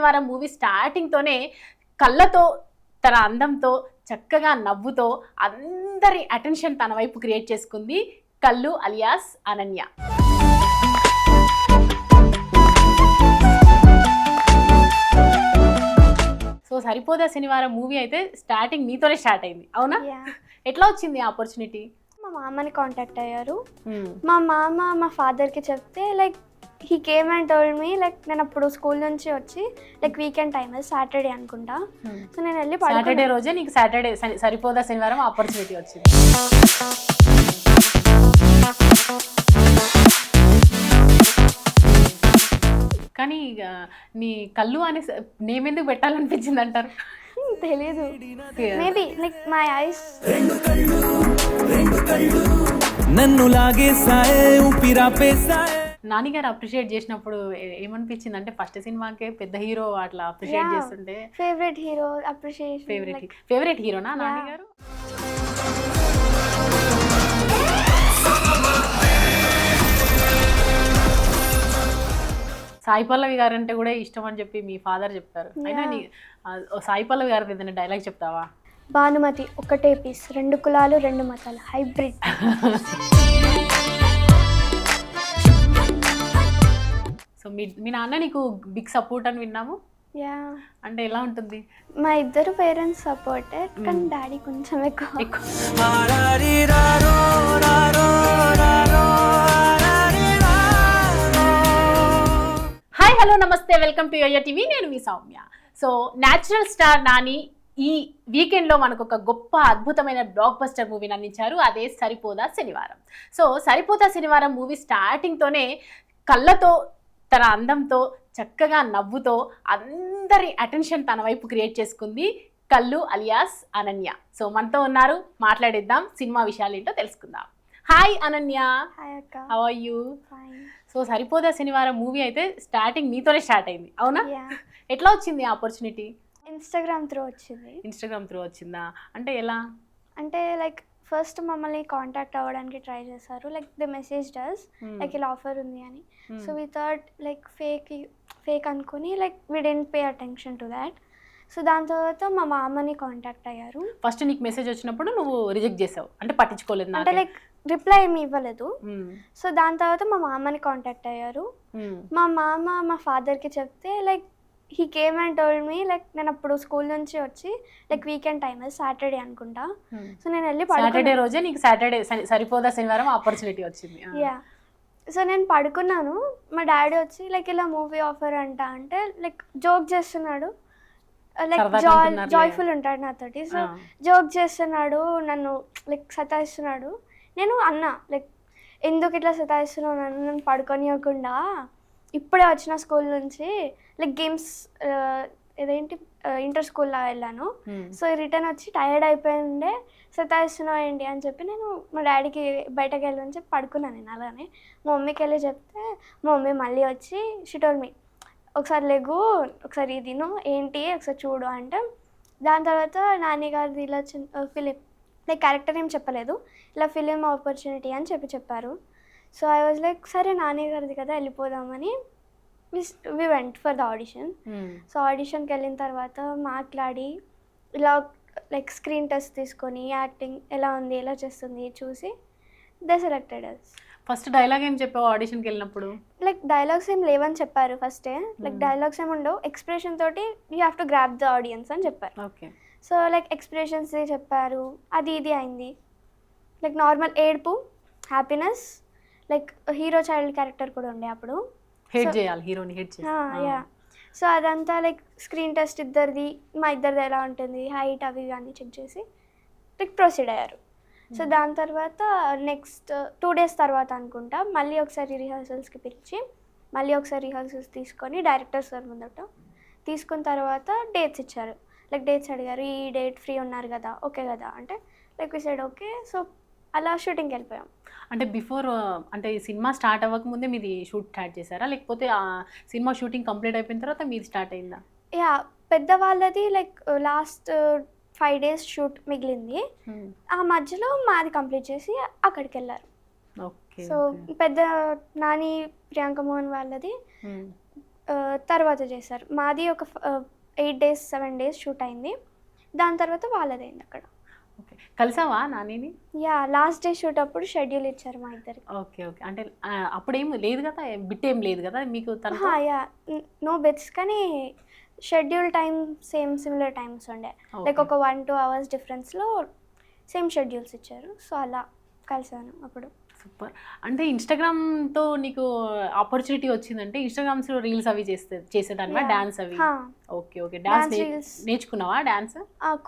శనివారం మూవీ స్టార్టింగ్తోనే కళ్ళతో తన అందంతో చక్కగా నవ్వుతో అందరి అటెన్షన్ తన వైపు క్రియేట్ చేసుకుంది కల్లు alias Ananya. So Saripodhaa Sanivaaram movie అయితే స్టార్టింగ్ నీతోనే స్టార్ట్ అయింది, అవునా? ఎట్లా వచ్చింది ఆపర్చునిటీ? మా మామని కాంటాక్ట్ అయ్యారు. మా మామ మా ఫాదర్కి చెప్తే like he came and told me like నేను అప్పుడు స్కూల్ నుంచి వచ్చి లైక్ వీకెండ్ టైం సాటర్డే అనుకుంటా. సో నేను వెళ్ళి సాటర్డే రోజే నీకు సాటర్డే సరిపోదా శనివారం ఆపర్చునిటీ వచ్చింది. కానీ నీ కల్లు అనే నేమ్ ఎందుకు పెట్టాలనిపించింది అంటారు? తెలీదు, మేబీ లైక్ మై ఐస్ నన్ను లాగేసాయే ఊపిరాపేసాయే. నానిగారు అప్రిషియేట్ చేసినప్పుడు ఏమనిపించింది? అంటే ఫస్ట్ సినిమాకే పెద్ద హీరో అట్లా అప్రిషియేట్ చేస్తుంటే ఫేవరెట్ హీరో అప్రిషియేషన్. ఫేవరెట్ హీరోనా నానిగారు? సాయి పల్లవి గారు అంటే కూడా ఇష్టం అని చెప్పి మీ ఫాదర్ చెప్తారు. అయినా సాయి పల్లవి గారు ఏదైనా డైలాగ్ చెప్తావా? భానుమతి ఒకటే పీస్, 2 కులాలు 2 మతాలు, హైబ్రిడ్. సో మీ నాన్న నీకు బిగ్ సపోర్ట్ అని విన్నాము. అంటే ఎలా ఉంటుంది? మా ఇద్దరు పేరెంట్స్ సపోర్టెడ్, కానీ డాడీ కొంచెం ఎక్కువ. హాయ్ హలో నమస్తే, వెల్కమ్ టు యోయో టీవీ. నేను మీ Soumya. So natural star Nani ఈ వీకెండ్లో మనకు ఒక గొప్ప అద్భుతమైన బ్లాక్ బస్టర్ మూవీని అందించారు. అదే సరిపోదా శనివారం. సో సరిపోదా శనివారం మూవీ స్టార్టింగ్తోనే కళ్ళతో తన అందంతో చక్కగా నవ్వుతో అందరి అటెన్షన్ తన వైపు క్రియేట్ చేసుకుంది కల్లు అలియాస్ అనన్య. సో మనతో ఉన్నారు, మాట్లాడిద్దాం, సినిమా విషయాలు ఏంటో తెలుసుకుందాం. హాయ్ అనన్య. హాయ్ అక్క. How are you? So Saripodhaa Sanivaaram movie అయితే స్టార్టింగ్ నీతోనే స్టార్ట్ అయింది, అవునా? ఎట్లా వచ్చింది ఆపర్చునిటీ? ఇన్స్టాగ్రామ్ త్రూ వచ్చింది. ఇన్స్టాగ్రామ్ త్రూ వచ్చిందా? అంటే ఎలా? అంటే లైక్ ఫస్ట్ మమ్మల్ని కాంటాక్ట్ అవ్వడానికి ట్రై చేశారు. Like the message does like ఇలా ఆఫర్ ఉంది అని. So we thought like fake అనుకుని like we didn't pay attention to that. సో దాని తర్వాత మా మామని కాంటాక్ట్ అయ్యారు. ఫస్ట్ నీకు మెసేజ్ వచ్చినప్పుడు నువ్వు రిజెక్ట్ చేసావు, అంటే పట్టించుకోలేదు, అంటే లైక్ రిప్లై ఏమి ఇవ్వలేదు. సో దాని తర్వాత మా మామని కాంటాక్ట్ అయ్యారు. మా మామ మా ఫాదర్కి చెప్తే like he came and told me like నేను అప్పుడు స్కూల్ నుంచి వచ్చి లైక్ వీకెండ్ టైం సాటర్డే అనుకుంటా. సో నేను వెళ్ళి సాటర్డే రోజే నీకు సాటర్డే సరిపోదా శనివారం ఆపర్చునిటీ వచ్చింది. సో నేను పడుకున్నాను. మా డాడీ వచ్చి లైక్ ఇలా మూవీ ఆఫర్ అంట అంటే లైక్ జోక్ చేస్తున్నాడు, లైక్ జాయ్ఫుల్ ఉంటాడు నాతోటి. సో జోక్ చేస్తున్నాడు, నన్ను లైక్ సతాయిస్తున్నాడు. నేను అన్నా లైక్ ఎందుకు ఇట్లా సతాయిస్తున్నావు నన్ను పడుకోనివ్వకుండా, ఇప్పుడే వచ్చిన స్కూల్ నుంచి లైక్ గేమ్స్ ఏదేంటి ఇంటర్ స్కూల్లో వెళ్ళాను. సో రిటర్న్ వచ్చి టైర్డ్ అయిపోయిండే, సతాయిస్తున్నావు ఏంటి అని చెప్పి నేను మా డాడీకి బయటకు వెళ్ళని చెప్పి పడుకున్నాను. నేను అలానే మా మమ్మీకి వెళ్ళి చెప్తే మా మమ్మీ మళ్ళీ వచ్చి షిటోల్ మీ ఒకసారి లెగు, ఒకసారి ఇది ఏంటి ఒకసారి చూడు అంటే. దాని తర్వాత నాని గారిది ఇలా ఫిలిం లైక్ క్యారెక్టర్ ఏం చెప్పలేదు, ఇలా ఫిలిం ఆపర్చునిటీ అని చెప్పారు. సో ఐ వాజ్ లైక్ సరే నాని గారిది కదా వెళ్ళిపోదామని we went for the audition. So ఆడిషన్కి వెళ్ళిన తర్వాత మాట్లాడి ఇలా లైక్ స్క్రీన్ టెస్ట్ తీసుకొని యాక్టింగ్ ఎలా ఉంది ఎలా చేస్తుంది చూసి they selected us. First dialogue ఏం చెప్పావు ఆడిషన్కి వెళ్ళినప్పుడు? లైక్ డైలాగ్స్ ఏం లేవని చెప్పారు ఫస్టే. లైక్ డైలాగ్స్ ఏమి ఉండవు, ఎక్స్ప్రెషన్ తోటి you have to grab the audience అని చెప్పారు. ఓకే. సో లైక్ ఎక్స్ప్రెషన్స్ చెప్పారు, అది ఇది అయింది. లైక్ నార్మల్ ఏడుపు, happiness, like hero child character కూడా ఉండే అప్పుడు. హెడ్ చేయాలి, హీరోని హెడ్ చేయాలి. సో అదంతా లైక్ స్క్రీన్ టెస్ట్ ఇద్దరిది మా ఇద్దరిది ఎలా ఉంటుంది హైట్ అవి అన్నీ చెక్ చేసి లైక్ ప్రొసీడ్ అయ్యారు. సో దాని తర్వాత నెక్స్ట్ 2 days తర్వాత అనుకుంటా మళ్ళీ ఒకసారి రిహర్సల్స్కి పిలిచి మళ్ళీ ఒకసారి రిహర్సల్స్ తీసుకొని డైరెక్టర్ సార్ ముందట తీసుకున్న తర్వాత డేట్స్ ఇచ్చారు. లైక్ డేట్స్ అడిగారు, ఈ డేట్ ఫ్రీ ఉన్నారు కదా, ఓకే కదా అంటే like we said okay. So అలా షూటింగ్కి వెళ్ళిపోయాం. అంటే బిఫోర్ అంటే ఈ సినిమా స్టార్ట్ అవ్వకముందే మీది షూట్ స్టార్ట్ చేశారా, లేకపోతే ఆ సినిమా షూటింగ్ కంప్లీట్ అయిపోయిన తర్వాత మీది స్టార్ట్ అయిందా? యా, పెద్ద వాళ్ళది లైక్ లాస్ట్ 5 days షూట్ మిగిలింది. ఆ మధ్యలో మాది కంప్లీట్ చేసి అక్కడికి వెళ్ళారు. ఓకే. సో పెద్ద నాని ప్రియాంక మోహన్ వాళ్ళది తర్వాత చేశారు. మాది ఒక 8 days 7 days షూట్ అయింది. దాని తర్వాత వాళ్ళదైంది అక్కడ. ఓకే, కలిసావా నానిని? యా, లాస్ట్ డే షూట్ అప్పుడు షెడ్యూల్ ఇచ్చారు మా ఇద్దరికి. ఓకే ఓకే, అంటే అప్పుడేం లేదు కదా, బిట్ ఏం లేదు కదా మీకు తన? యా, నో బెట్స్, కానీ షెడ్యూల్ టైం సిమిలర్ టైమ్స్ ఉండే. లైక్ ఒక 1-2 hours డిఫరెన్స్లో సేమ్ షెడ్యూల్స్ ఇచ్చారు. సో అలా కలిసాను అప్పుడు. సూపర్. అంటే ఇన్స్టాగ్రామ్తో నీకు ఆపర్చునిటీ వచ్చిందంటే ఇన్స్టాగ్రామ్స్లో రీల్స్ అవి చేసేదానివా? డాన్స్ అవి? ఓకే ఓకే, డాన్స్ నేర్చుకున్నావా? డాన్స్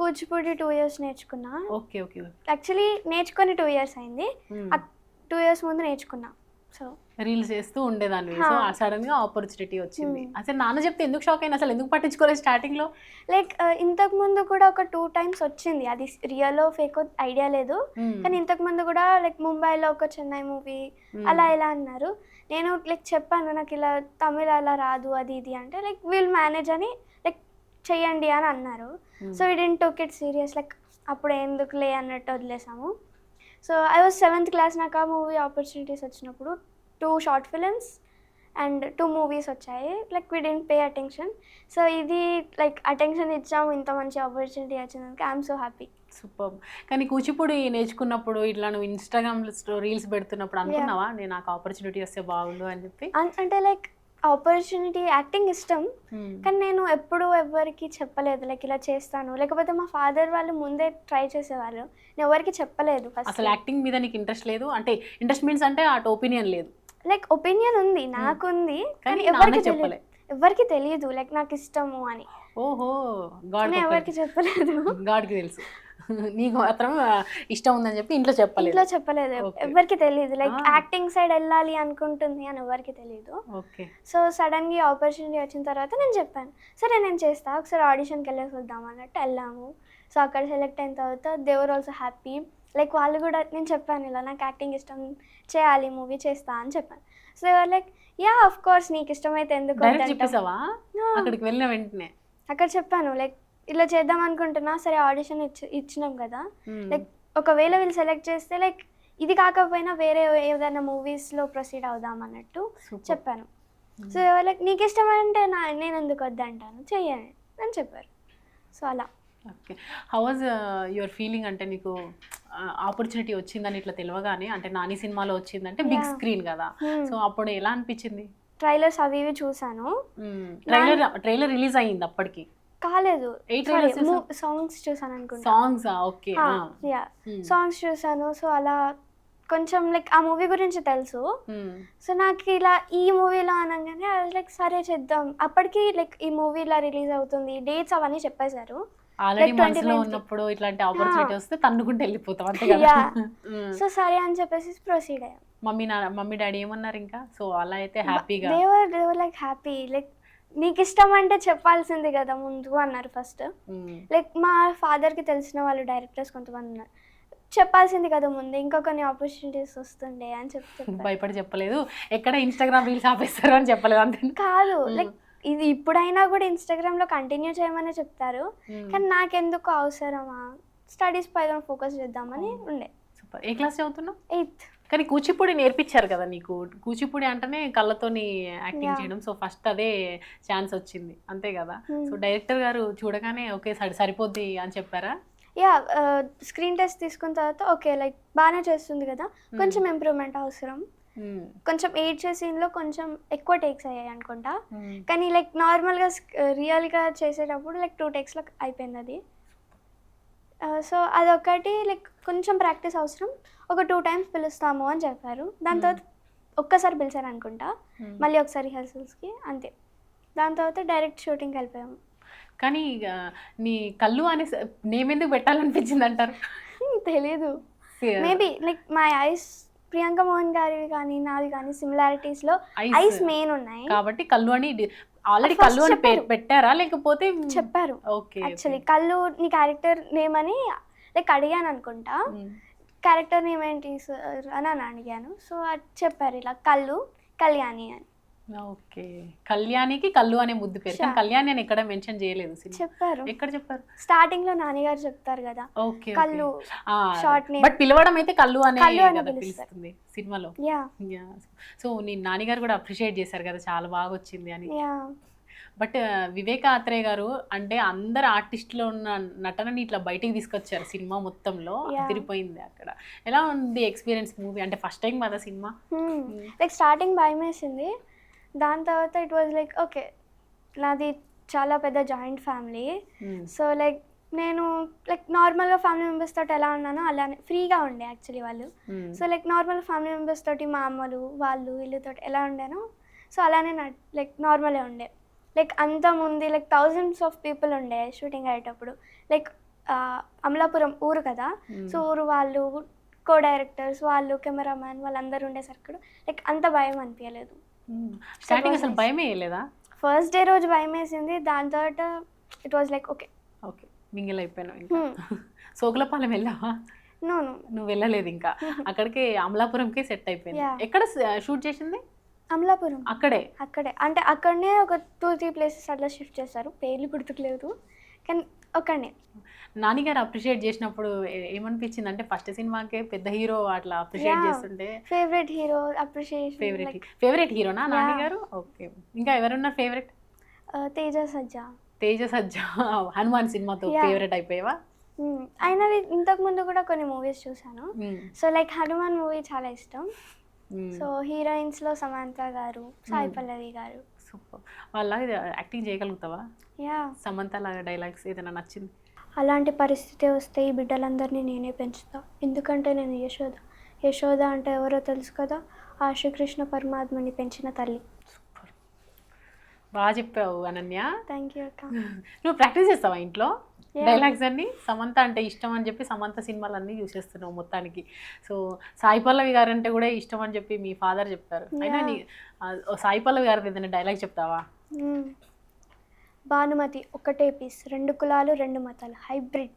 కూచిపూడి 2 years నేర్చుకున్నా. ఓకే ఓకే, యాక్చువల్లీ నేర్చుకొని 2 years అయింది. 2 years ముందు నేర్చుకున్నా. సో రీల్స్ చేస్తూ ఉండేదాన్ని. సో సడన్ గా ఆపర్చునిటీ వచ్చింది. అసలు నాన్న చెప్తే ఎందుకు షాక్ అయినా, అసలు ఎందుకు పట్టించుకోలేదు స్టార్టింగ్ లో? లైక్ ఇంతకు ముందు కూడా ఒక 2 times వచ్చింది. అది రియల్ ఫేక్ ఐడియా లేదు, కానీ ఇంతకు ముందు కూడా లైక్ ముంబైలో ఒక చెన్నై మూవీ అలా ఇలా అన్నారు. నేను లైక్ చెప్పాను నాకు ఇలా తమిళ అలా రాదు అది ఇది అంటే, లైక్ విల్ మేనేజ్ అని లైక్ చెయ్యండి అని అన్నారు. So it don't take it serious, like అప్పుడు ఎందుకులే అన్నట్టు వదిలేసాము. So I was 7th class. నాకు ఆ మూవీ ఆపర్చునిటీస్ వచ్చినప్పుడు 2 short films అండ్ 2 movies వచ్చాయి. Like we didn't pay attention. So ఇది లైక్ అటెన్షన్ ఇచ్చాము, ఇంత మంచి ఆపర్చునిటీ వచ్చినందుకు ఐఎమ్ సో హ్యాపీ. సూపర్. కానీ కూచిపూడి నేర్చుకున్నప్పుడు ఇట్లా నువ్వు ఇన్స్టాగ్రామ్ రీల్స్ పెడుతున్నప్పుడు అనుకున్నావా నేను నాకు ఆపర్చునిటీ వస్తే బాగుండు అని చెప్పి? అంటే లైక్ ఆపర్చునిటీ, యాక్టింగ్ ఇష్టం, కానీ నేను ఎప్పుడు ఎవరికి చెప్పలేదు లైక్ ఇలా చేస్తాను. లేకపోతే మా ఫాదర్ వాళ్ళు ముందే ట్రై చేసేవాళ్ళు, నేను ఎవరికి చెప్పలేదు. అసలు యాక్టింగ్ మీద నీకు ఇంట్రెస్ట్ లేదు అంటే? ఇంట్రెస్ట్ మీన్స్ అంటే అటు ఒపీనియన్ లేదు? లైక్ ఒపీనియన్ ఉంది, నాకుంది, కానీ ఎవరికి తెలియదు లైక్ నాకు ఇష్టము అని. ఓహో, గాడ్ ఎవరికి చెప్పలేదు. గాడ్కి తెలుసు నీకు మాత్రం ఇష్టం ఉందని చెప్పి ఇంట్లో చెప్పలేదు. ఎవరికి తెలియదు లైక్ యాక్టింగ్ సైడ్ వెళ్ళాలి అనుకుంటుంది అని ఎవరికి తెలియదు. ఓకే. సో సడన్ గా ఆపర్చునిటీ వచ్చిన తర్వాత నేను చెప్పాను, సరే నేను చేస్తా, ఒకసారి ఆడిషన్కి వెళ్ళేసి వద్దాం అన్నట్టు వెళ్ళాము. సో అక్కడ సెలెక్ట్ అయిన తర్వాత they were also happy. Like వాళ్ళు కూడా, నేను చెప్పాను ఇలా నాకు యాక్టింగ్ ఇష్టం, చేయాలి మూవీ చేస్తా అని చెప్పాను. So like yeah of course నీకు ఇష్టమైతే ఎందుకు అక్కడికి వెళ్ళిన వెంటనే అక్కడ చెప్పాను లైక్ ఇలా చేద్దాం అనుకుంటున్నా, సరే ఆడిషన్ ఇచ్చినాం కదా, లైక్ ఒకవేళ వీళ్ళు సెలెక్ట్ చేస్తే లైక్ ఇది కాకపోయినా వేరే ఏదైనా మూవీస్లో ప్రొసీడ్ అవుదాం అన్నట్టు చెప్పాను. సో లైక్ నీకు ఇష్టమంటే నేను ఎందుకు వద్దంటాను, చెయ్యని అని చెప్పారు. సో అలా. Okay, how was your feeling? అంటే నీకు ఆపర్చునిటీ వచ్చిందని ఇట్లా తెలియగానే, అంటే నాని సినిమాలో వచ్చిందంటే బిగ్ స్క్రీన్ కదా, సో అప్పుడు ఎలా అనిపించింది? ట్రైలర్స్ అవి ఇవి చూసాను. ట్రైలర్ రిలీజ్ అయ్యింది అప్పటికి? కాలేదు, సాంగ్స్ చూసాను అనుకుంటా. సాంగ్స్? ఓకే, యా సాంగ్స్ చూసాను. సో అలా కొంచెం లైక్ ఆ మూవీ గురించి తెలుసు. సో నాకు ఇలా ఈ మూవీలో అనగానే లైక్ సరే చేద్దాం. అప్పటికి లైక్ ఈ మూవీ ఇలా రిలీజ్ అవుతుంది, డేట్స్ అవన్నీ చెప్పేశారు. ఆల్రెడీ మనసులో ఉన్నప్పుడు ఇట్లాంటి ఆపర్చునిటీ వస్తే తన్నుకుంటూ వెళ్ళిపోతాం అంతే కదా. సో సరే అని చెప్పేసి ప్రొసీడ్ అయ్యాం. మమ్మీ డాడీ ఏమన్నారు ఇంకా? సో అలా అయితే హ్యాపీగా they were like happy. Like నీకు ఇష్టం అంటే చెప్పాల్సింది కదా ముందు అన్నారు ఫస్ట్. లైక్ మా ఫాదర్కి తెలిసిన వాళ్ళు డైరెక్టర్స్ కొంతమంది ఉన్నారు, చెప్పాల్సింది కదా ముందు, ఇంకా కొన్ని ఆపర్చునిటీస్ వస్తుండే అని చెప్తే. భయపడి చెప్పలేదు, ఎక్కడ ఇన్స్టాగ్రామ్ రీల్స్ ఆపేస్తారు అని చెప్పలేదు అంతే కాదు. లైక్ ఇది ఇప్పుడైనా కూడా ఇన్స్టాగ్రామ్లో కంటిన్యూ చేయమని చెప్తారు, కానీ నాకెందుకు అవసరమా, స్టడీస్ పైన ఫోకస్ చేద్దామని ఉండే. సూపర్. ఏ క్లాస్ చదువుతున్నావు? 8th. కానీ కూచిపూడి నేర్పించారు కదా నీకు? కూచిపూడి అంటేనే కళ్ళతోని యాక్టింగ్ చేయడం, సో ఫస్ట్ అదే ఛాన్స్ వచ్చింది అంతే కదా. సో డైరెక్టర్ గారు చూడగానే ఓకే సరిపోద్ది అని చెప్పారా? యా, స్క్రీన్ టెస్ట్ తీసుకున్న తర్వాత ఓకే లైక్ బాగానే చేస్తుంది కదా, కొంచెం ఇంప్రూవ్మెంట్ అవసరం, కొంచెం ఏడ్చే సీన్లో కొంచెం ఎక్కువ టేక్స్ అయ్యాయి అనుకుంటా, కానీ లైక్ నార్మల్గా రియల్గా చేసేటప్పుడు లైక్ 2 takesలో అయిపోయింది అది. సో అదొకటి లైక్ కొంచెం ప్రాక్టీస్ అవసరం, ఒక 2 times పిలుస్తాము అని చెప్పారు. దాని తర్వాత ఒక్కసారి పిలిచారు అనుకుంటా, మళ్ళీ ఒకసారి రిహర్సల్స్కి అంతే. దాని తర్వాత డైరెక్ట్ షూటింగ్కి వెళ్ళిపోయాము. కానీ నీ కళ్ళు అనే నేమ్ ఎందుకు పెట్టాలనిపించింది అంటారు? తెలీదు, maybe like my eyes Priyanka Mohan గారివి కానీ నావి కానీ సిమిలారిటీస్లో ఐస్ మెయిన్ ఉన్నాయి కాబట్టి కళ్ళు అని ఆల్రెడీ కళ్ళు అని పెట్టారా లేకపోతే చెప్పారు? ఓకే, యాక్చువల్లీ కళ్ళు నీ క్యారెక్టర్ నేమ్ అని లైక్ అడిగాను అనుకుంటా, క్యారెక్టర్ నేమ్ ఏంటి సార్ అని అడిగాను. సో అది చెప్పారు ఇలా కళ్ళు కళ్యాణి అని. ఓకే, కళ్యాణికి కల్లు అనే ముద్దు పేరు, కానీ కళ్యాణి అని ఎక్కడ మెన్షన్ చేయలేదు సినిమా. చెప్పారు ఎక్కడ చెప్పారు? స్టార్టింగ్ లో నాన్నగారు చెప్తారు కదా ఓకే, కల్లు షార్ట్ నేమ్. బట్ పిలవడం అయితే కల్లు అనే కల్లు అని కదా పిలుస్తారు. పిలుస్తుంది సినిమాలో. యా సో నీ నాన్నగారు కూడా అప్రిషియేట్ చేశారు కదా, చాలా బాగా వచ్చింది అని. యా బట్ వివేక్ ఆత్రేయ గారు అంటే అందరు ఆర్టిస్టులో ఉన్న నటనని ఇట్లా బయటికి తీసుకొచ్చారు సినిమా మొత్తంలో. అదిరిపోయింది అక్కడ. ఎలా ఉంది ఎక్స్పీరియన్స్ మూవీ అంటే? ఫస్ట్ టైం కదా సినిమా. లైక్ స్టార్టింగ్ భయం వేసింది, దాని తర్వాత ఇట్ వాజ్ లైక్ ఓకే, నాది చాలా పెద్ద జాయింట్ ఫ్యామిలీ. సో లైక్ నేను లైక్ నార్మల్గా ఫ్యామిలీ మెంబర్స్ తోటి ఎలా ఉన్నానో అలానే ఫ్రీగా ఉండే యాక్చువల్లీ వాళ్ళు. So like normal family members తోటి మా అమ్మలు వాళ్ళు వీళ్ళతోటి ఎలా ఉండానో సో అలానే లైక్ నార్మలే ఉండే. లైక్ అంత ముందు లైక్ థౌజండ్స్ ఆఫ్ పీపుల్ ఉండే షూటింగ్ అయ్యేటప్పుడు. లైక్ అమలాపురం ఊరు కదా, సో ఊరు వాళ్ళు కో డైరెక్టర్స్ వాళ్ళు కెమెరామ్యాన్ వాళ్ళందరూ ఉండేసరికి లైక్ అంత భయం అనిపించలేదు. స్టార్టింగ్ అసలు భయమే లేదా? ఫస్ట్ డే రోజు భయం వేసింది, దాని తర్వాత it was like okay okay mingle అయిపోయినావు. ఇంకా సోకులపాలెం వెళ్ళావా? నో నువ్వు వెళ్ళలేదు ఇంకా అక్కడికి, అమలాపురంకే సెట్ అయిపోయింది. ఎక్కడ షూట్ చేసింది? అమలాపురం. అక్కడే అంటే అక్కడనే ఒక 2-3 ప్లేసెస్ అట్లా షిఫ్ట్ చేస్తారు, పేర్లు గుర్తుకులేదు కానీ ఒక్కడనే. నాన్నగారు అప్రిషియేట్ చేసినప్పుడు ఏమనిపించింది? అంటే ఫస్ట్ సినిమాకే పెద్ద హీరో అట్లా అప్రిషియేట్ చేస్తుంటే. Favourite hero appreciation. ఫేవరెట్ హీరోనా నాన్నగారు? ఓకే, ఇంకా ఎవరున్నారు ఫేవరెట్? తేజ సజ్జా. తేజ సజ్జా హనుమాన్ సినిమాతో ఫేవరెట్ అయిపోయావా? అయినా ఇంతకు ముందు కూడా కొన్ని మూవీస్ చూసాను, సో లైక్ హనుమాన్ మూవీ చాలా ఇష్టం. సో హీరోయిన్స్ లో సమంత గారు, సాయి పల్లవి గారు. సూపర్. వాళ్ళ యాక్టింగ్ చేయగలుగుతావా? యా. సమంత లాగా డైలాగ్స్ ఏదైనా నచ్చింది? అలాంటి పరిస్థితి వస్తే ఈ బిడ్డలందరినీ నేనే పెంచుతా, ఎందుకంటే నేను యశోద అంటే ఎవరో తెలుసు కదా, ఆ శ్రీకృష్ణ పరమాత్మని పెంచిన తల్లి. సూపర్, బాగా చెప్పావు అనన్య. థ్యాంక్ యూ అక్క. నువ్వు ప్రాక్టీస్ చేస్తావా ఇంట్లో డైలాగ్స్ అన్ని? సమంత అంటే ఇష్టం అని చెప్పి సమంత సినిమాలన్నీ చూసేస్తున్నావు మొత్తానికి. సో సాయి పల్లవి గారు అంటే కూడా ఇష్టం అని చెప్పి మీ ఫాదర్ చెప్పారు. అయినా సాయి పల్లవి గారు ఏదైనా డైలాగ్ చెప్తావా? భానుమతి ఒకటే పీస్, 2 కులాలు 2 మతాలు, హైబ్రిడ్.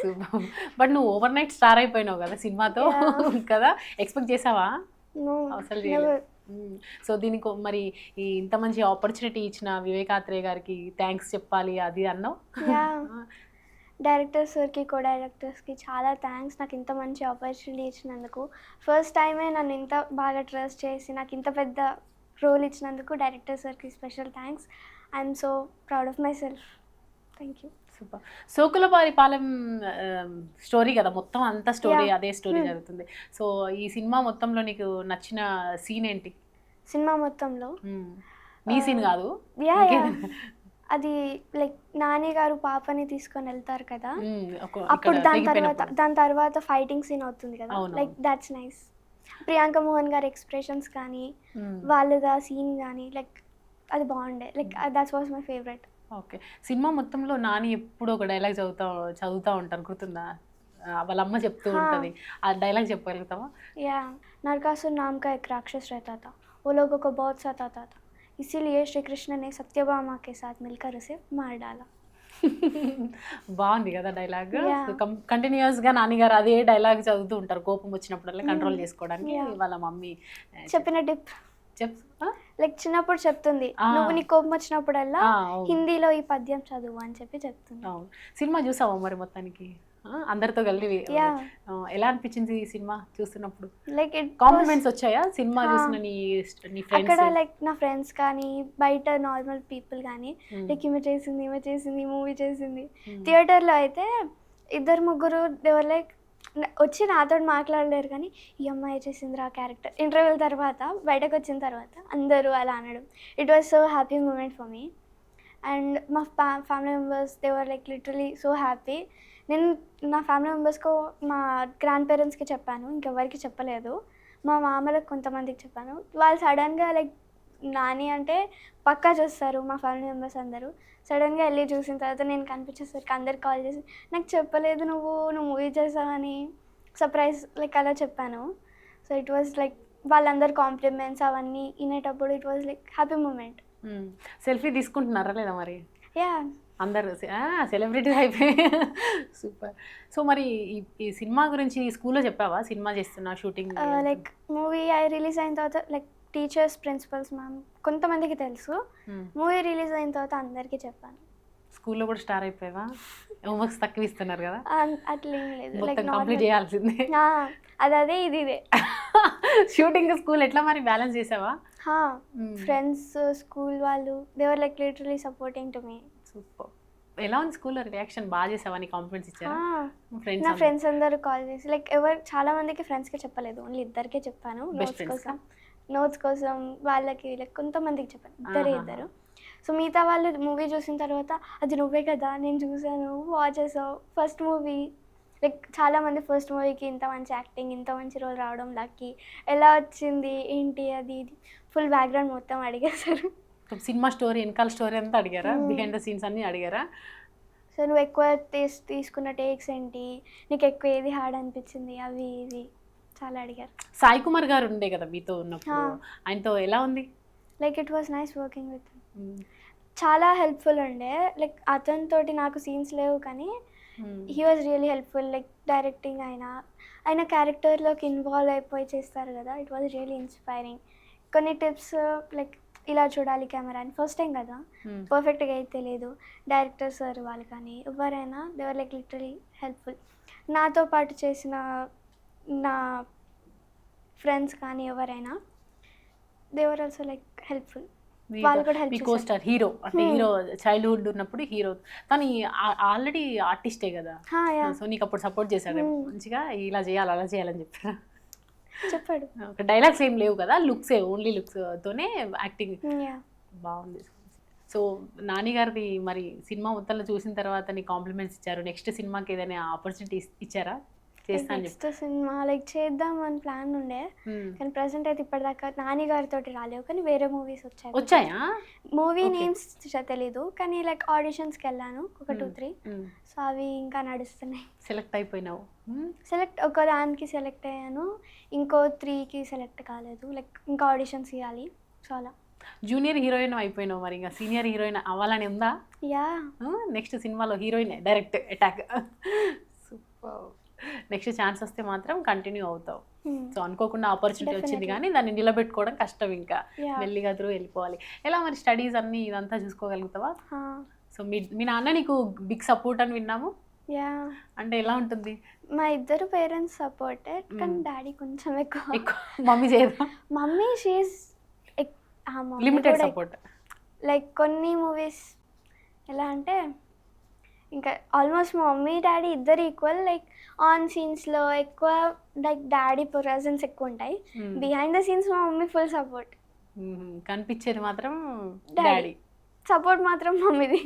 సూపర్. బట్ నువ్వు ఓవర్ నైట్ స్టార్ అయిపోయినావు కదా సినిమాతో కదా, ఎక్స్పెక్ట్ చేసావా? అసలు. సో దీనికి మరి ఇంత మంచి ఆపర్చునిటీ ఇచ్చిన వివేక్ ఆత్రేయ గారికి థ్యాంక్స్ చెప్పాలి అది అన్నావు. డైరెక్టర్ సార్కి కో డైరెక్టర్స్కి చాలా థ్యాంక్స్, నాకు ఇంత మంచి ఆపర్చునిటీ ఇచ్చినందుకు. ఫస్ట్ టైమే నన్ను ఇంత బాగా ట్రస్ట్ చేసి నాకు ఇంత పెద్ద రోల్ ఇచ్చినందుకు డైరెక్టర్ సార్కి special thanks. I am so proud of myself. Thank you. Super. Sokulapalem story కదా మొత్తం, అంతా స్టోరీ అదే స్టోరీ జరుగుతుంది. సో ఈ సినిమా మొత్తంలో నీకు నచ్చిన సీన్ ఏంటి? సినిమా మొత్తంలో మీ సీన్ కాదు, అది లైక్ నాని గారు పాపని తీసుకొని వెళ్తారు కదా, అప్పుడు దాని తర్వాత ఫైటింగ్ సీన్ అవుతుంది కదా, like that's nice. Priyanka Mohan గారి ఎక్స్ప్రెషన్స్ కానీ వాళ్ళదా సీన్ కానీ లైక్ అది బాగుండే, like that's was my favourite. Okay. Cinema మొత్తంలో నాని ఎప్పుడు ఒక డైలాగ్ చదువుతూ ఉంటారు, గుర్తుందా? వాళ్ళ అమ్మ చెప్తూ ఉంటుంది, ఆ డైలాగ్ చెప్పగలుగుతావా? या नरकासुर नाम का एक राक्षस रहता था, वो लोगों को बहुत सताता था, इसीलिए श्री कृष्ण ने सत्यभामा के साथ मिलकर उसे मार डाला. బాగుంది కదా డైలాగ్. కంటిన్యూస్ గా నాన్నగారు అదే డైలాగ్ చదువుతూ ఉంటారు కోపం వచ్చినప్పుడల్లా కంట్రోల్ చేసుకోవడానికి. వాళ్ళ మమ్మీ చెప్పిన టిప్ లైక్ చిన్నప్పుడు చెప్తుంది, నువ్వు నీ కోపం వచ్చినప్పుడల్లా హిందీలో ఈ పద్యం చదువు అని చెప్పి చెప్తుంది. సినిమా చూసావా మరి మొత్తానికి అందరితో కలిపి? ఎలా అనిపించింది ఈ సినిమా చూస్తున్నప్పుడు? లైక్ కాంప్లిమెంట్స్ వచ్చాయా సినిమా చూసిన నీ ఫ్రెండ్స్? అక్కడ లైక్ నా ఫ్రెండ్స్ కానీ బయట నార్మల్ పీపుల్ కానీ లైక్ ఈమె చేసింది మూవీ చేసింది. థియేటర్లో అయితే 2-3 దేవర్ లైక్ వచ్చి నాతో మాట్లాడలేరు కానీ ఈ అమ్మాయి చేసిందిరా క్యారెక్టర్. ఇంటర్వ్యూల తర్వాత బయటకు వచ్చిన తర్వాత అందరూ అలా అనడం, it was so happy moment for me. And మా family members they were like literally so happy. నేను నా ఫ్యామిలీ మెంబర్స్కు మా గ్రాండ్ పేరెంట్స్కి చెప్పాను, ఇంకెవరికి చెప్పలేదు. మా మామలకు కొంతమందికి చెప్పాను. వాళ్ళు సడన్గా లైక్ నాని అంటే పక్కా చూస్తారు మా ఫ్యామిలీ మెంబర్స్ అందరూ. సడన్గా వెళ్ళి చూసిన తర్వాత నేను కనిపించేసరికి అందరికి కాల్ చేసి నాకు చెప్పలేదు నువ్వు మూవీ చేసావని సర్ప్రైజ్ లైక్ అలా చెప్పాను. సో ఇట్ వాజ్ లైక్ వాళ్ళందరు కాంప్లిమెంట్స్ అవన్నీ వినేటప్పుడు it was like happy moment. Selfie తీసుకుంటున్నారా లేదా మరి? యా, అందరు సెలబ్రిటీస్ అయిపోయి. సూపర్. సో మరి ఈ సినిమా గురించి స్కూల్లో చెప్పావా? సినిమా చేస్తున్నా షూటింగ్ లైక్ మూవీ రిలీజ్ అయిన తర్వాత లైక్ టీచర్స్, ప్రిన్సిపల్స్, మ్యామ్ కొంతమందికి తెలుసు. మూవీ రిలీజ్ అయిన తర్వాత అందరికీ చెప్పాను. స్కూల్లో కూడా స్టార్ అయిపోయావా? హోంవర్క్స్ తక్కువ ఇస్తున్నారు కదా, అట్లా ఏం లేదు, లైక్ మొత్తం కంప్లీట్ చేయాల్సిందే. అదే ఇది ఇదే. షూటింగ్ స్కూల్ ఎట్లా మరి బ్యాలెన్స్ చేసావా? ఫ్రెండ్స్, స్కూల్ వాళ్ళు, they were like literally supporting to me. Super. ఎలా ఉంది స్కూల్లో రియాక్షన్? బాగా చేసావా? నీ కాంప్లిమెంట్స్ ఇచ్చారా నా ఫ్రెండ్స్? ఫ్రెండ్స్ అందరూ కాల్ చేసి లైక్ చాలా మందికి ఫ్రెండ్స్కి చెప్పలేదు, ఓన్లీ ఇద్దరికే చెప్పాను. నోట్స్ కోసం వాళ్ళకి లైక్ కొంతమందికి చెప్పాను, ఇద్దరు. సో మిగతా వాళ్ళు మూవీ చూసిన తర్వాత అది నువ్వే కదా, నేను చూసాను, వాచ్ చేసావు, ఫస్ట్ మూవీ, లైక్ చాలామంది ఫస్ట్ మూవీకి ఇంత మంచి యాక్టింగ్, ఇంత మంచి రోల్ రావడం లక్కీ, ఎలా వచ్చింది ఏంటి అది ఇది ఫుల్ బ్యాక్గ్రౌండ్ మొత్తం అడిగేశారు. సినిమా స్టోరీ, వెనకాల స్టోరీ అంతా అడిగారా? బిహైండ్ ద సీన్స్ అన్ని అడిగారా? సో నువ్వు ఎక్కువ తీసుకున్న టేక్స్ ఏంటి, నీకు ఎక్కువ ఏది హార్డ్ అనిపించింది, అవి ఇవి చాలా అడిగారు. సాయి కుమార్ గారు ఉండే కదా మీతో ఉన్నప్పుడు, ఆయనతో ఎలా ఉంది? Like it was nice working with. చాలా హెల్ప్ఫుల్ ఉండే, లైక్ అతనితోటి నాకు సీన్స్ లేవు కానీ he was really helpful. Like directing ఆయన క్యారెక్టర్లోకి ఇన్వాల్వ్ అయిపోయి చేస్తారు కదా, ఇట్ వాజ్ రియలీ ఇన్స్పైరింగ్. కొన్ని టిప్స్ లైక్ ఇలా చూడాలి కెమెరా అని, ఫస్ట్ టైం కదా పర్ఫెక్ట్గా అయితే తెలియదు. డైరెక్టర్ సార్ వాళ్ళు కానీ ఎవరైనా they were like literally helpful. నాతో పాటు చేసిన నా ఫ్రెండ్స్ కానీ ఎవరైనా they were also like helpful. వాళ్ళు కూడా హెల్ప్ చేస్తారు. కోస్టార్ హీరో అంటే హీరో చైల్డ్హుడ్ ఉన్నప్పుడు హీరో తను ఆల్రెడీ ఆర్టిస్టే కదా, సో నీకు అప్పుడు సపోర్ట్ చేశాడు మంచిగా, ఇలా చేయాలి అలా చేయాలని చెప్పారు. చెప్పాడు. ఒక డైలాగ్స్ ఏం లేవు కదా, లుక్సే, ఓన్లీ లుక్స్ తోనే యాక్టింగ్ బాగుంది. సో నాని గారిది మరి సినిమా మొత్తంలో చూసిన తర్వాత నీ కాంప్లిమెంట్స్ ఇచ్చారు. నెక్స్ట్ సినిమాకి ఏదైనా ఆపర్చునిటీ ఇచ్చారా? చేస్తాను నెక్స్ట్ సినిమా లైక్ చేద్దాం అని ప్లాన్ ఉండే, కానీ ప్రెసెంట్ అయితే ఇప్పటిదాకా నాని గారితో రాలేవు, కానీ వేరే మూవీస్ వచ్చాయా? మూవీ నేమ్స్ తెలీదు కానీ లైక్ ఆడిషన్స్కి వెళ్ళాను ఒక 2-3, సో అవి ఇంకా నడుస్తున్నాయి. సెలెక్ట్ అయిపోయినావు? ఒక దానికి సెలెక్ట్ అయ్యాను, ఇంకో 3కి సెలెక్ట్ కాలేదు, లైక్ ఇంకా ఆడిషన్స్ ఇవ్వాలి. సో అలా జూనియర్ హీరోయిన్ అయిపోయినావు, మరి ఇంకా సీనియర్ హీరోయిన్ అవ్వాలని ఉందా? నెక్స్ట్ సినిమాలో heroine direct attack. Super. Next chance వస్తే మాత్రం కంటిన్యూ అవుతావు. సో అనుకోకుండా ఆపర్చునిటీ వచ్చింది కానీ దాన్ని నిలబెట్టుకోవడం కష్టం, ఇంకా మెల్లిగా త్రూ వెళ్ళిపోవాలి. ఎలా మరి స్టడీస్ అన్ని ఇదంతా చూసుకోగలుగుతావా? సో మీ నాన్న నీకు బిగ్ సపోర్ట్ అని విన్నాము, అంటే ఎలా ఉంటుంది? మా ఇద్దరు పేరెంట్స్ సపోర్టెడ్, కానీ డాడీ కొంచెం ఎక్కువ. మమ్మీ చేయదా? Mummy she is limited support. Like కొన్ని మూవీస్ ఎలా అంటే ఇంకా ఆల్మోస్ట్ మా మమ్మీ డాడీ ఇద్దరు ఈక్వల్, లైక్ ఆన్ సీన్స్లో ఎక్కువ లైక్ డాడీ ప్రెజెన్స్ ఎక్కువ ఉంటాయి, బిహైండ్ ద సీన్స్ మా మమ్మీ ఫుల్ సపోర్ట్. కనిపించేది మాత్రం డాడీ, సపోర్ట్ మాత్రం మమ్మీది.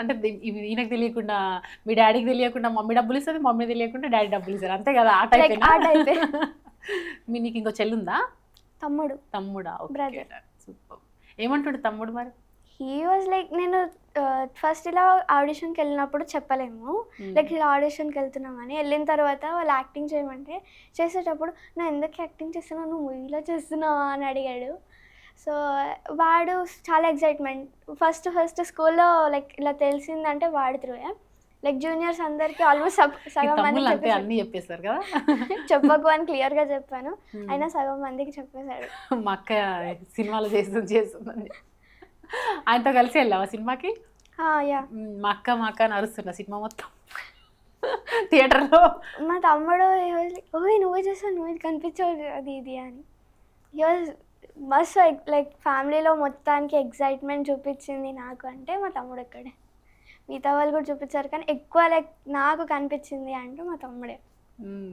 అంటే ఈయనకు తెలియకుండా మీ డాడీకి తెలియకుండా మమ్మీ డబ్బులు ఇస్తుంది, మమ్మీ తెలియకుండా డాడీ డబ్బులు ఇస్తారు, అంతే కదా? ఆ టైప్. నీకు ఇంకో చెల్లుందా? తమ్ముడా? బ్రదర్. సూపర్. ఏమంటాడు తమ్ముడు మరి? హీ వాజ్ లైక్, నేను ఫస్ట్ ఇలా ఆడిషన్కి వెళ్ళినప్పుడు చెప్పలేము, లైక్ ఇలా ఆడిషన్కి వెళ్తున్నామని. వెళ్ళిన తర్వాత వాళ్ళు యాక్టింగ్ చేయమంటే చేసేటప్పుడు నువ్వు ఎందుకు యాక్టింగ్ చేస్తున్నావు, నువ్వు మూవీలో చేస్తున్నావా అని అడిగాడు. సో వాడు చాలా ఎక్సైట్మెంట్. ఫస్ట్ స్కూల్లో లైక్ ఇలా తెలిసిందంటే వాడి త్రూయే. లైక్ జూనియర్స్ అందరికి ఆల్మోస్ట్ సగం మంది అన్ని చెప్పేశారు కదా, చెప్పకు అని క్లియర్గా చెప్పాను, అయినా సగం మందికి చెప్పేశాడు. మా అక్క సినిమాలో చేస్తుందని. ఆయనతో కలిసి వెళ్ళావా సినిమాకి? మా అక్క నరుస్తున్నా సినిమా మొత్తం థియేటర్లో. మా తమ్ముడు ఓయ్ నువ్వే చేస్తావు, నువ్వు కనిపించావు అది ఇది అని. మస్తు లైక్ ఫ్యామిలీలో మొత్తానికి ఎక్సైట్మెంట్ చూపించింది నాకు అంటే మా తమ్ముడు ఒక్కడే. మిగతా వాళ్ళు కూడా చూపించారు కానీ ఎక్కువ లైక్ నాకు కనిపించింది అంటే మా తమ్ముడే.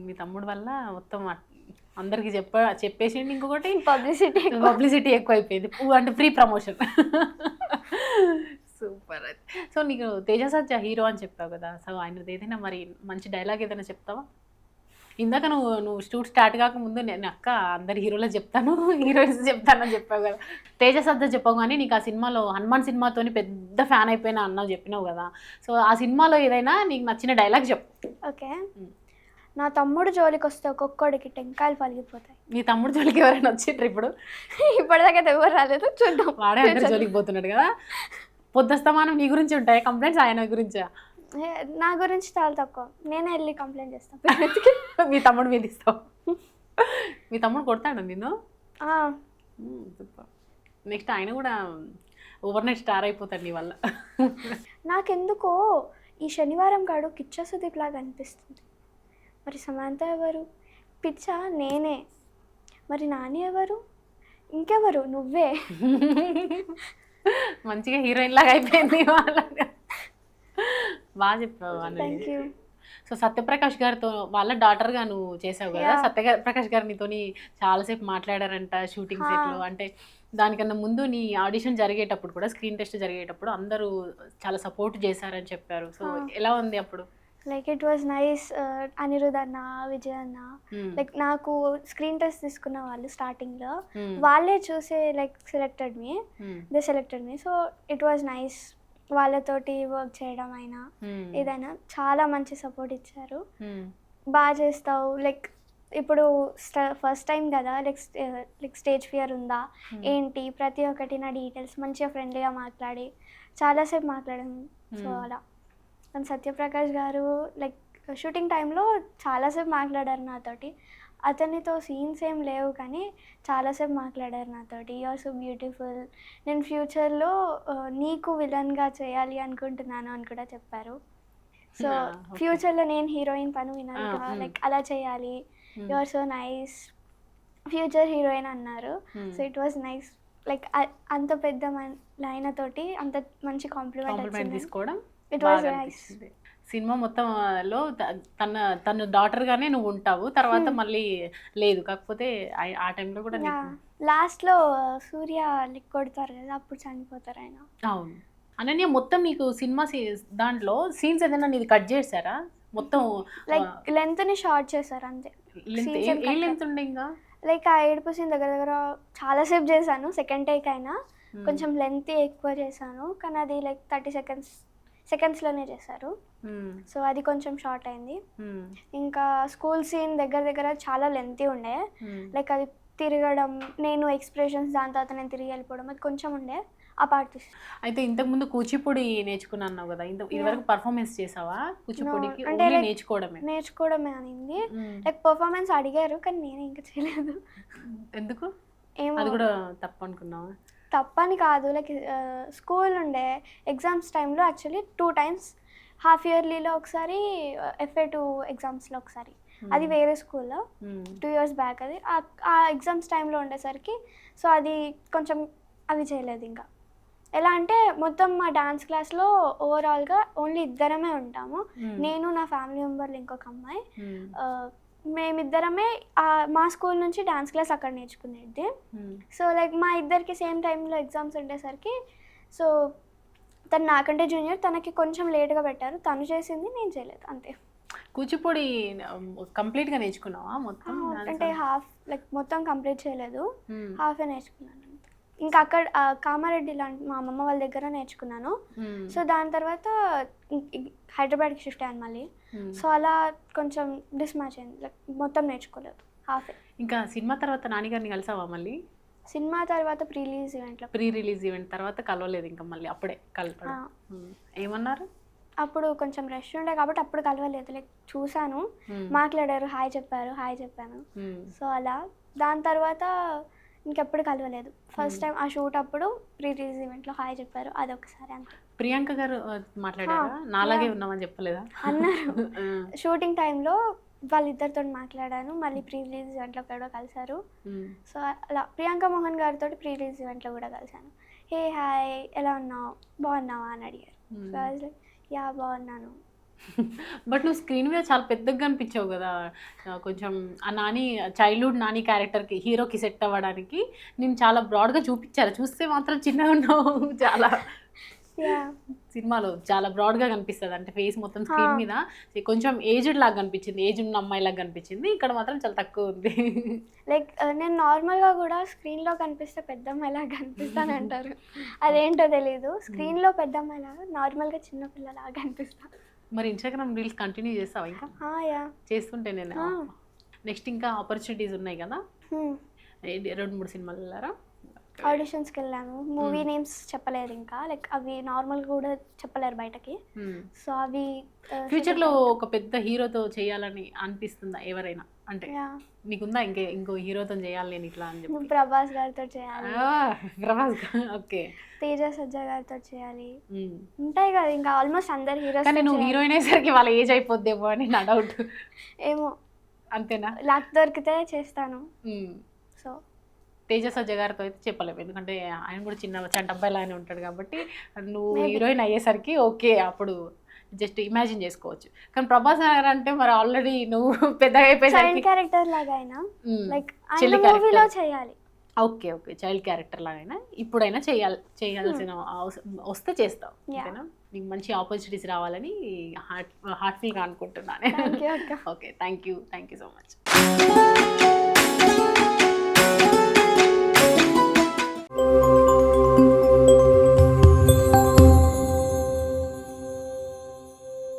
మీ తమ్ముడు వల్ల మొత్తం అందరికి చెప్పేసిండి. ఇంకొకటి పబ్లిసిటీ ఎక్కువ అయిపోయింది, అంటే ఫ్రీ ప్రమోషన్. సూపర్. సో నీకు తేజ సజ్జా హీరో అని చెప్పావు కదా, సో ఆయనది ఏదైనా మరి మంచి డైలాగ్ ఏదైనా చెప్తావా? ఇందాక నువ్వు షూట్ స్టార్ట్ కాకముందు నేను అక్క అందరు హీరోలో చెప్తాను, హీరోయిన్స్ చెప్తానని చెప్పావు కదా, తేజ సజ్జా చెప్పావు కానీ నీకు ఆ సినిమాలో హనుమాన్ సినిమాతోని పెద్ద ఫ్యాన్ అయిపోయినా అన్నావు చెప్పినావు కదా, సో ఆ సినిమాలో ఏదైనా నీకు నచ్చిన డైలాగ్ చెప్పు. ఓకే. నా తమ్ముడు జోలికి వస్తే ఒక్కొక్కడికి టెంకాయలు పలిగిపోతాయి. నీ తమ్ముడు జోలికి ఎవరైనా వచ్చిండ్రు ఇప్పుడు? ఇప్పటిదాకా ఎవరు రాలేదు, చూద్దాం. వాడే అందరు జోలికి పోతున్నాడు కదా. పొద్దుస్తమానం నీ గురించి ఉంటాయి కంప్లైంట్స్, ఆయన గురించా? నా గురించి చాలా తక్కువ, నేనే వెళ్ళి కంప్లైంట్ చేస్తాను. మీ తమ్ముడు మీద ఇస్తావు? మీ తమ్ముడు కొడతాడు నిన్ను? సూపర్. నెక్స్ట్ ఆయన కూడా ఓవర్ నైట్ స్టార్ అయిపోతాడు నీ వల్ల. నాకెందుకో ఈ శనివారం కాడు కిచ్చ సుదీప్ లాగా అనిపిస్తుంది. మరి సమంత ఎవరు? పిచ్చా నేనే. మరి నాని ఎవరు? ఇంకెవరు? నువ్వే. మంచిగా హీరోయిన్ లాగా అయిపోయింది వాళ్ళ. బాగా చెప్పావు. Thank you. సో సత్యప్రకాష్ గారితో వాళ్ళ డాటర్ గా నువ్వు చేసావు కదా. సత్యప్రకాష్ గారు నీతోని చాలాసేపు మాట్లాడారంట షూటింగ్ సెట్ లో. అంటే దానికన్నా ముందు నీ ఆడిషన్ జరిగేటప్పుడు కూడా, స్క్రీన్ టెస్ట్ జరిగేటప్పుడు అందరూ చాలా సపోర్ట్ చేశారని చెప్పారు. సో ఎలా ఉంది అప్పుడు? Like it was nice. Anirudh అన్న, విజయ్ అన్న, లైక్ నాకు స్క్రీన్ టెస్ట్ తీసుకున్న వాళ్ళు స్టార్టింగ్ లో వాళ్ళే చూసే like selected me. So it was nice. వాళ్ళతోటి వర్క్ చేయడం అయినా ఏదైనా చాలా మంచి సపోర్ట్ ఇచ్చారు. బాగా చేస్తావు, లైక్ ఇప్పుడు ఫస్ట్ టైం కదా, లైక్ స్టేజ్ ఫియర్ ఉందా ఏంటి, ప్రతి ఒక్కటి నా డీటెయిల్స్ మంచిగా ఫ్రెండ్లీగా మాట్లాడి చాలాసేపు మాట్లాడాము. సో అలా. అండ్ సత్యప్రకాష్ గారు లైక్ షూటింగ్ టైంలో చాలాసేపు మాట్లాడారు నాతోటి. అతనితో సీన్స్ ఏం లేవు కానీ చాలాసేపు మాట్లాడారు నాతోటి. యు ఆర్ సో బ్యూటిఫుల్, నేను ఫ్యూచర్లో నీకు విలన్గా చేయాలి అనుకుంటున్నాను అని కూడా చెప్పారు. సో ఫ్యూచర్లో నేను హీరోయిన్ పని వినాలి, లైక్ అలా చేయాలి. You are so nice, future heroine అన్నారు. So it was nice. Like అంత పెద్ద లైనతోటి అంత మంచి కాంప్లిమెంట్ తీసుకోవడం ఇట్ వాజ్ నైస్. సినిమా మొత్తంలో తన డాటర్ గానే నువ్వు ఉంటావు, తర్వాత మళ్ళీ లేదు. కాకపోతే ఆ టైంలో కూడా లాస్ట్లో సూర్య లిక్ కొడతారు కదా, అప్పుడు చనిపోతారు ఆయన. అవును. అనన్య, మొత్తం నీకు సినిమా దాంట్లో సీన్స్ ఏదైనా నీది కట్ చేశారా మొత్తం? లైక్ లెంత్ ని షార్ట్ చేశారు అంతే. ఏ లెంత్ ఉండే? ఇంకా లైక్ ఆ ఏడుపు సీన్ దగ్గర చాలాసేపు చేశాను. సెకండ్ టేక్ అయినా కొంచెం లెంత్ ఎక్కువ చేశాను, కానీ అది లైక్ 30 సెకండ్స్లోనే చేశారు. సో అది కొంచెం షార్ట్ అయింది. ఇంకా స్కూల్ సీన్ దగ్గర చాలా లెంతీ ఉండే. లైక్ అది తిరగడం, నేను ఎక్స్ప్రెషన్స్, దాని తర్వాత నేను తిరిగి వెళ్ళిపోవడం, అది కొంచెం ఉండే ఆ పార్ట్. అయితే ఇంతకుముందు కూచిపూడి నేర్చుకున్నాను కదా, ఇదివరకు పర్ఫార్మెన్స్ చేసావా కూచిపూడికి? అంటే నేర్చుకోవడమే అనింది. లైక్ పర్ఫార్మెన్స్ అడిగారు కానీ నేను ఇంకా చేయలేదు. ఎందుకు? ఏమో, అది కూడా తప్పు అనుకున్నావా? తప్పని కాదు, లైక్ స్కూల్ ఉండే ఎగ్జామ్స్ టైంలో యాక్చువల్లీ 2 times, హాఫ్ ఇయర్లీలో ఒకసారి, FA2 ఎగ్జామ్స్లో ఒకసారి. అది వేరే స్కూల్లో 2 years బ్యాక్. అది ఆ ఎగ్జామ్స్ టైంలో ఉండేసరికి సో అది కొంచెం అవి చేయలేదు. ఇంకా ఎలా అంటే మొత్తం మా డాన్స్ క్లాస్లో ఓవరాల్గా ఓన్లీ ఇద్దరమే ఉంటాము, నేను, నా ఫ్యామిలీ మెంబర్లు, ఇంకొక అమ్మాయి. మేమిద్దరమే మా స్కూల్ నుంచి డాన్స్ క్లాస్ అక్కడ నేర్చుకునేది. సో లైక్ మా ఇద్దరికి సేమ్ టైంలో ఎగ్జామ్స్ ఉండేసరికి సో తను నాకంటే జూనియర్, తనకి కొంచెం లేట్గా పెట్టారు. తను చేసింది, నేను చేయలేదు, అంతే. కూచిపూడి కంప్లీట్గా నేర్చుకున్నావా మొత్తం? అంటే హాఫ్, లైక్ మొత్తం కంప్లీట్ చేయలేదు, హాఫే నేర్చుకున్నాను. ఇంకా అక్కడ కామారెడ్డి లాంటి మా అమ్మమ్మ వాళ్ళ దగ్గర నేర్చుకున్నాను. సో దాని తర్వాత హైదరాబాద్కి షిఫ్ట్ అయ్యాను మళ్ళీ. సో అలా కొంచెం డిస్మ్యాచ్ అయింది, లైక్ మొత్తం నేర్చుకోలేదు, హాఫే. ఇంకా సినిమా తర్వాత నాన్నగారిని కలిసావా మళ్ళీ? సినిమా తర్వాత ప్రీ రిలీజ్ ఈవెంట్ తర్వాత కలవలేదు ఇంకా మళ్ళీ? అప్పుడే కలపడం. ఏమన్నారు? అప్పుడు కొంచెం రష్ ఉండే కాబట్టి అప్పుడు కలవలేదు. లైక్ చూశాను, మాట్లాడారు, హాయ్ చెప్పాను. సో అలా. దాని తర్వాత ఇంకెప్పుడు కలవలేదు. ఫస్ట్ టైం ఆ షూట్ అప్పుడు ప్రీ రిలీజ్ ఈవెంట్లో హాయ్ చెప్పారు, అదొకసారి అంతే. ప్రియాంక గారు మాట్లాడారా? నాలాగే ఉన్నామని చెప్పలేదా? అన్నారు. షూటింగ్ టైంలో వాళ్ళిద్దరితో మాట్లాడాను, మళ్ళీ ప్రీ రిలీజ్ ఈవెంట్లో కూడా కలిశారు. సో అలా ప్రియాంక మోహన్ గారితో ప్రీ రిలీజ్ ఈవెంట్లో కూడా కలిశాను. హే హాయ్, ఎలా ఉన్నావు, బాగున్నావా అని అడిగారు. సో యా బాగున్నాను. బట్ నువ్వు స్క్రీన్ మీద చాలా పెద్దగా అనిపించావు కదా, కొంచెం ఆ నాని చైల్డ్హుడ్ నాని క్యారెక్టర్కి, హీరోకి సెట్ అవ్వడానికి నేను చాలా బ్రాడ్గా చూపించారు. చూస్తే మాత్రం చిన్నగా ఉన్నావు చాలా. సినిమాలో చాలా బ్రాడ్గా కనిపిస్తుంది, అంటే ఫేస్ మొత్తం స్క్రీన్ మీద కొంచెం ఏజ్డ్ లాగా కనిపించింది, ఏజ్ ఉన్న అమ్మాయి లాగా కనిపించింది. ఇక్కడ మాత్రం చాలా తక్కువ ఉంది. లైక్ నేను నార్మల్గా కూడా స్క్రీన్లో కనిపిస్తే పెద్ద అమ్మాయిలాగా కనిపిస్తాను అంటారు, అదేంటో తెలీదు. స్క్రీన్లో పెద్ద అమ్మాయిలాగా, నార్మల్గా చిన్నపిల్లలాగా కనిపిస్తాను. మరి ఇన్స్టాగ్రామ్ రీల్స్ కంటిన్యూ చేస్తావా? ఇంకా చేస్తుంటే నేను. నెక్స్ట్ ఇంకా ఆపర్చునిటీస్ ఉన్నాయి కదా, 2-3 సినిమాలు వెళ్ళారా? ఆడిషన్స్కి వెళ్ళాను. మూవీ నేమ్స్ చెప్పలేరు ఇంకా, లైక్ అవి నార్మల్ కూడా చెప్పలేరు బయటకి. సో అవి ఫ్యూచర్లో ఒక పెద్ద హీరోతో చేయాలని అనిపిస్తుందా ఎవరైనా? అంటే Yeah. నీకుందా ఇంకో హీరోతో చేయాలి నేను ఇట్లా అని చెప్పి నువ్వు ప్రభాస్ గారితో చేయాలి, ప్రభాస్ ఓకే. తేజ సజ్జా గారితో చేయాలి, ఉంటాయి కదా ఇంకా ఆల్మోస్ట్ అందరు హీరోస్. కానీ నువ్వు హీరోయిన్ అయ్యేసరికి వాళ్ళ ఏజ్ అయిపోద్దేమో అని నా డౌట్. ఏమో అంతేనా? లాక్ దొరికితే చేస్తాను. సో తేజ సజ్జ గారితో అయితే చెప్పలేము, ఎందుకంటే ఆయన కూడా చిన్న చంటబ్బాయిలా ఆయన ఉంటాడు కాబట్టి నువ్వు హీరోయిన్ అయ్యేసరికి ఓకే అప్పుడు జస్ట్ ఇమాజిన్ చేసుకోవచ్చు. కానీ ప్రభాస్ గారు అంటే మరి ఆల్రెడీ నువ్వు పెద్దగా చైల్డ్ అయిపోయేసరికి క్యారెక్టర్ లాగా అయినా లైక్ చెల్లి మూవీలో క్యారెక్టర్. చేయాలి. ఓకే ఓకే చైల్డ్ క్యారెక్టర్ లాగైనా ఇప్పుడైనా చేయాల్సిన వస్తే చేస్తావు. Yeah. అంతేనా? నీకు మంచి ఆపర్చునిటీస్ రావాలని హార్ట్ఫుల్గా అనుకుంటున్నాను. Thank you, అక్క. Okay thank you so much.